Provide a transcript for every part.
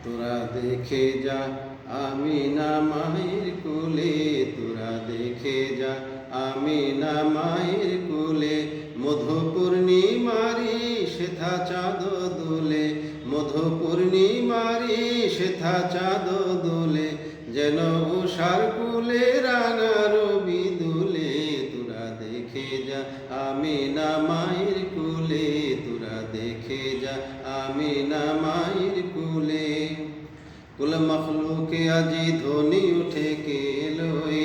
তোরা দেখে যা আমিনা মায়ের কোলে, তোরা দেখে যা আমিনা মায়ের কোলে। মধু পূর্ণিমারি সেথা চাঁদ দোলে, মধু পূর্ণিমারি সেথা চাঁদ দোলে। যেন উষার কুলে রাঙা রবি দুলে, তোরা দেখে যা আমিনা মায়ের কোলে, তোরা দেখে যা আমিনা মায়ের কোলে। কুল মখলুকে আজি ধ্বনি উঠে কে এলোই,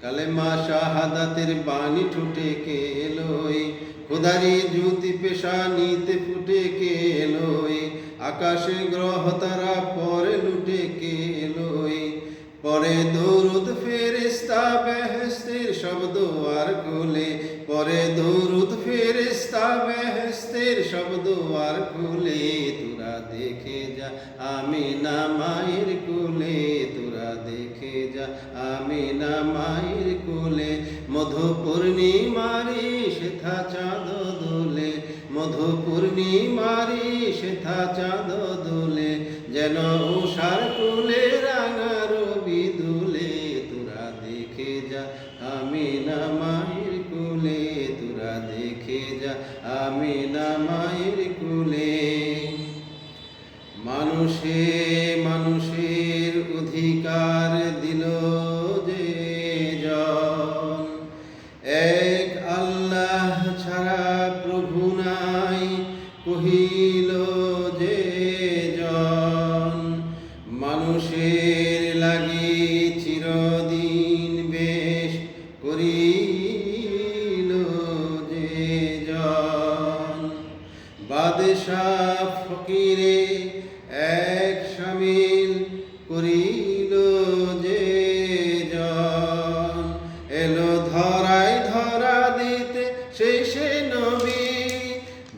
কালেমা শাহাদাতের বাণী ঠুটে কে এলোই। খোদারি জ্যোতি পেশানিতে ফুটে কে এলোই, আকাশে গ্রহ তারা পরে লুটে কে এলোই। পরে দরুদ ফেরেশতা বেহেশতের সব দুয়ার খুলে, পরে দরুদ ফেরেশতা বেহেশতের সব দুয়ার খুলে। তোরা দেখে যা আমিনা মায়ের কোলে, তোরা দেখে যা আমিনা মায়ের কোলে। মধু পূর্ণিমারি সেথা চাঁদ দোলে, মধু পূর্ণিমারি সেথা চাঁদ দোলে। যেন উষার কুলে রাঙা রবি দুলে, তোরা দেখে যা আমিনা মায়ের কোলে, তোরা দেখে যা আমিনা মায়ের কোলে। মানুষে মানুষের অধিকার দিল যে জন, এক আল্লাহ ছাড়া প্রভু নাই কহিল যে জন। মানুষের লাগি চিরদিন বেশ করিল যে জন। বাদশাহ ফকিরে এক শামিল করিল যে জন। এলো ধরায় ধরা দিতে শেষে নবী,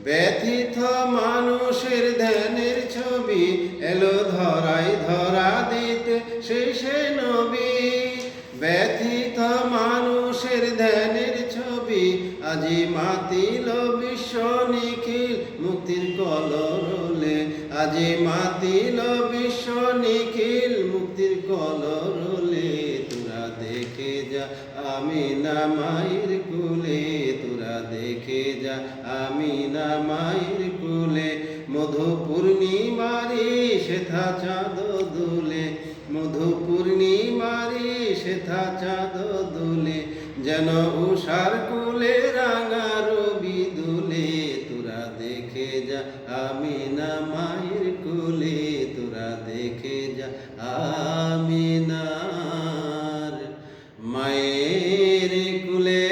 ব্যথিত মানুষের ধ্যানের ছবি। এলো ধরায় ধরা দিতে শেষে নবী, ব্যথিত মানুষের ধ্যানের ছবি। আজি মাতিল বিশ্ব নিখিল মুক্তির কলরলে, আজি মাতিল বিশ্ব নিখিল মুক্তির কলরলে। তোরা দেখে যা আমিনা মায়ের কোলে, তোরা দেখে যা আমিনা মায়ের কোলে। মধু পূর্ণিমারি সেথা চাঁদ দোলে, মধু পূর্ণিমারি সেথা চাঁদ দোলে। যেন উষার কুলে রাঙা রবি দুলে, তোরা দেখে যা আমিনা মায়ের কোলে, তোরা দেখে যা আমিনার মায়ের কোলে।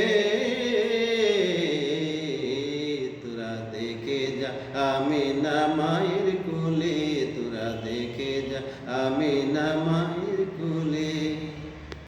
তোরা দেখে যা আমিনা মায়ের কোলে, তোরা দেখে যা আমিনা মায়ের